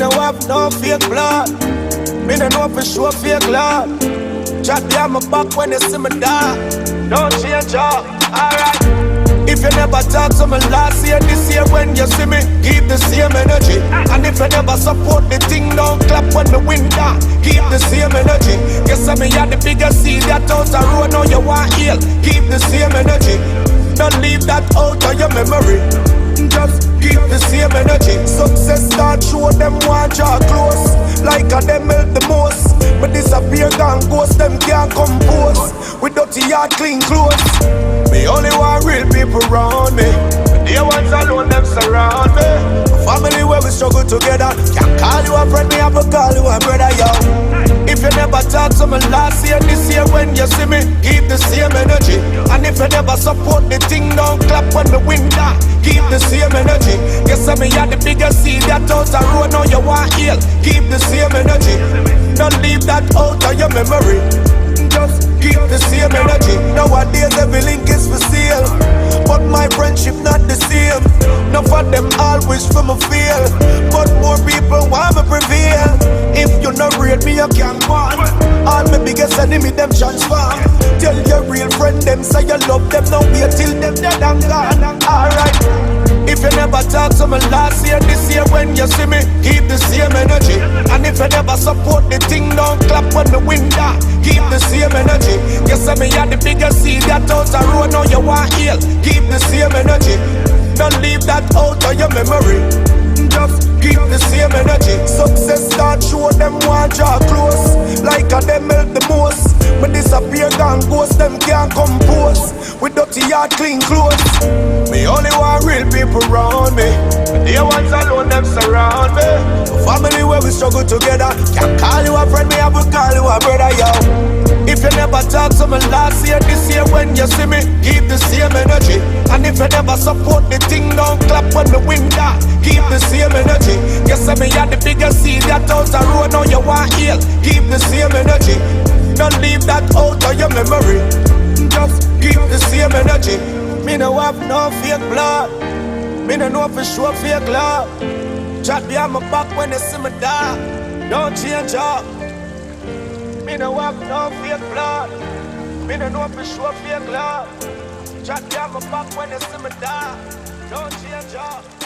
no have no fake blood. Me no know for sure fake love. Chat behind my back when you see me die. Don't change up, alright. If you never talk to me last year, this year when you see me, keep the same energy. And if you never support the thing, don't clap when the wind down. Keep the same energy. Guess I me had the biggest seed that out the road, now you want heal. Keep the same energy. Don't leave that out of your memory. Just keep the same energy. Success start show them want draw close. Like a them melt the most. But disappear gone ghost, them can't compose. With dirty yard clean clothes. Me only want real people around me. The ones alone them surround me. A family where we struggle together. Can't call you a friend, me have to call you a brother, yo. If you never talk to me last year, this year when you see me, keep the same energy. And if you never support the thing, don't clap when the wind down. Keep the same energy. Guess I me had the biggest seed that out the road, now you want heal. Keep the same energy. Don't leave that out of your memory. Just keep the same energy. Nowadays every link is for sale, but my friendship not the same. Enough of them all wish for me fail, but more people want me prevail. If you not rate me, you can't want. All my biggest enemy, them transform. Tell your real friend, them say you love them. Now wait till them dead and gone. Alright. If you never talk to me last year, this year when you see me, keep the same energy. And if you never support the thing, don't clap when the wind down. Keep the same energy. Guess I me had the biggest seed that out the road, now you want heal. Keep the same energy. Don't leave that out of your memory. Just keep the same energy. Success start show them want draw close. Like a them melt the most. But disappear gone ghost, them can't compose. With dirty yard clean clothes. Me only want real people around me. The ones alone them surround me. A family where we struggle together. Can't call you a friend, me have to call you a brother, yo. If you never talk to me last year, this year when you see me, keep the same energy. And if you never support the thing, don't clap when the wind down. Keep the same energy. Guess I me had the biggest seed that out the road, now you want heal. Keep the same energy. Don't leave that out of your memory. Just keep the same energy. Me no have no fake blood. Me no know for sure fake love. Chat behind my back when they see me die. Don't change up. Me no have no fake blood. Me no know for sure fake love. Chat behind my back when they see me die. Don't change up.